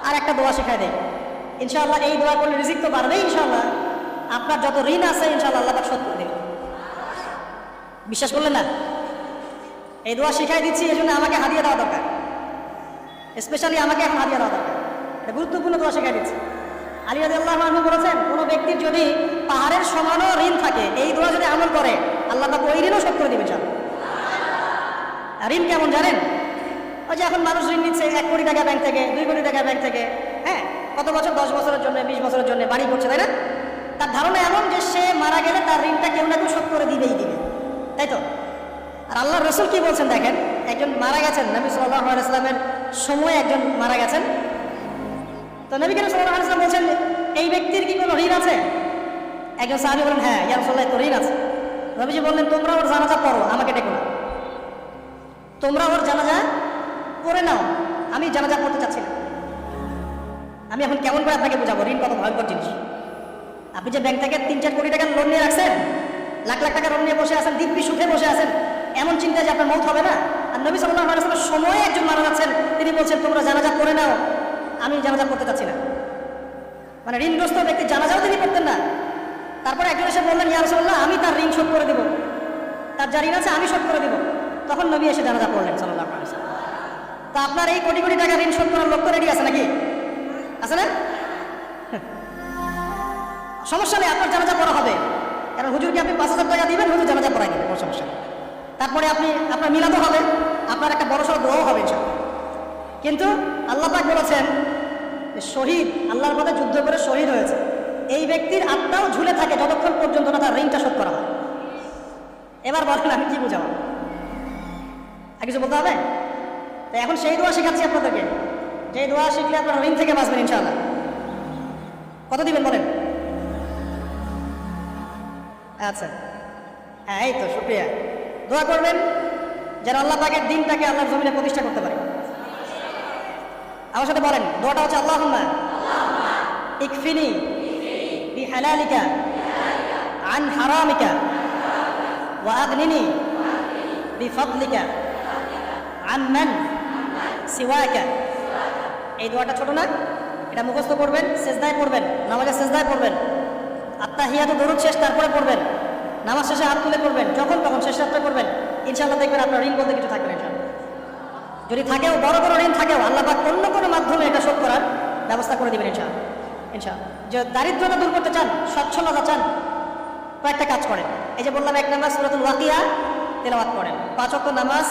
আর একটা দোয়া শেখায় দেয়, ইনশাআল্লাহ এই দোয়া করলে রিজিক তো বাড়বেই ইনশাআল্লাহ, আপনার যত ঋণ আছে ইনশাআল্লাহ আল্লাহ পাক শোধ করে দেবে। বিশ্বাস করলেন না? এই দোয়া শিখাই দিচ্ছি, এই জন্য আমাকে হাদিয়া দেওয়া দরকার, স্পেশালি আমাকে এখন হাদিয়া দেওয়া দরকার। এটা গুরুত্বপূর্ণ দোয়া শিখাই দিচ্ছি। আলী রাদিয়াল্লাহু আনহু বলেছেন, কোনো ব্যক্তির যদি পাহাড়ের সমানও ঋণ থাকে, এই দোয়া যদি আমল করে আল্লাহ পাক ওই ঋণও শোধ করে দিবেন। ঋণ কেমন জানেন? ওই যে এখন মানুষ ঋণ নিচ্ছে 1 কোটি টাকা ব্যাংক থেকে, 2 কোটি টাকা ব্যাংক থেকে, হ্যাঁ, কত বছর, 10 বছরের জন্য, 20 বছরের জন্য বাড়ি করছে, তাই না? তার ধারণা এমন যে সে মারা গেলে তার ঋণটা কেউ না কেউ শোধ করে দিবেই দিবে, তাই তো? আর আল্লাহর রাসূল কি বলছেন দেখেন, একজন মারা গেছেন, নবী সাল্লাল্লাহু আলাইহি ওয়াসাল্লামের সময় একজন মারা গেছেন। তো নবী করিম সাল্লাল্লাহু আলাইহি ওয়াসাল্লাম বলছেন, এই ব্যক্তির কি কোনো ঋণ আছে? একজন সাহাবী বলেন, হ্যাঁ ইয়া রাসূলুল্লাহ, তো ঋণ আছে। নবীজি বললেন, তোমরা ওর জানাজা পড়ো, আমাকে ডেকো না। তোমরা ওর জানাজা পড়ে নাও, আমি জানাজা পড়তে চাচ্ছি না। আমি এখন কেমন করে আপনাকে বোঝাবো ঋণ কত ভয়ঙ্কর জিনিস? আপনি যে ব্যাংক থেকে 3-4 কোটি টাকার লোন নিয়ে রাখছেন, লাখ লাখ টাকা লোন নিয়ে বসে আছেন, দিব্যি সুখে বসে আছেন, এমন চিন্তা যে আপনার মৌত হবে না। আর নবী সাল্লাল্লাহু আলাইহি ওয়াসাল্লামের সময়ে একজন মারা যাচ্ছেন, তিনি বলছেন তোমরা জানাজা পড়ে নাও, আমি জানাজা পড়তে চাচ্ছি না। মানে ঋণগ্রস্ত ব্যক্তি জানাজাও তিনি করতেন না। তারপরে একজন এসে বললেন, ইয়া রাসূলুল্লাহ, আমি তার ঋণ শোধ করে দেব, তার যা ঋণ আছে আমি শোধ করে দেব। তখন নবী এসে জানাজা পড়লেন সাল্লাল্লাহু আলাইহি ওয়াসাল্লাম। তা আপনার এই কোটি কোটি টাকা ঋণ শোধ করার লোক তো রেডি আছে নাকি? আছে না? সমস্যা নেই, আপনার জানাজা পড়া হবে, কারণ হুজুরকে আপনি 5,000 টাকা দিবেন, হুজুর জানাজা পড়াই দেবেন, কোনো সমস্যা নেই। তারপরে আপনার মিলাদও হবে, আপনার একটা বড়সড় দোয়াও হবে ইনশাআল্লাহ। কিন্তু আল্লাহ পাক বলেছেন, শহীদ, আল্লাহর পথে যুদ্ধ করে শহীদ হয়েছে, এই ব্যক্তির আত্মাও ঝুলে থাকে যতক্ষণ পর্যন্ত না তার ঋণটা শোধ করা হয়। এবার বলেন আমি কি বুঝাবো? আর কিছু বলতে হবে? তাই এখন সেই দোয়া শেখাচ্ছি আপনাদেরকে, যে দোয়া শিখলে আপনার ঋণ থেকে বাঁচবেন ইনশাআল্লাহ। কত দিবেন বলেন? আচ্ছা, হ্যাঁ, এই তো শুকরিয়া। দোয়া করবেন যেন আল্লাহ পাকের দিনটাকে আল্লাহর জমিনে প্রতিষ্ঠা করতে পারে। আমার সাথে বলেন, দোয়াটা হচ্ছে, আল্লাহুম্মা ইকফিনি বিহালালিকা আন হারামিকা ওয়া আগনিনি বিফাদলিকা আম্মান সিওয়াকা। এই দোয়াটা ছোট না? এটা মুখস্থ করবেন, সেজদায় পড়বেন, নামাজে সেজদায় পড়বেন, আত্তাহিয়াতু দরুদ শেষ তারপরে পড়বেন, নামাজ শেষে হাত তুলে পড়বেন, যখন তখন শেষ রাত্রে পড়বেন, ইনশাআল্লাহ দেখবেন আপনার ঋণ বলতে কিছু থাকবে না ইনশাআল্লাহ। যদি থাকেও, বড় বড় ঋণ থাকেও, আল্লাহ পাক অন্য কোনো মাধ্যমে এটা শোধ করার ব্যবস্থা করে দিবেন ইনশাআল্লাহ। ইনশাআল্লাহ। যে দারিদ্রতা দূর করতে চান, সচ্ছলতা চান, কয়েকটা কাজ করেন। এই যে বললাম, 1 নাম্বার সূরাতুল ওয়াকিয়া তেলাওয়াত করেন, 5 ওয়াক্ত নামাজ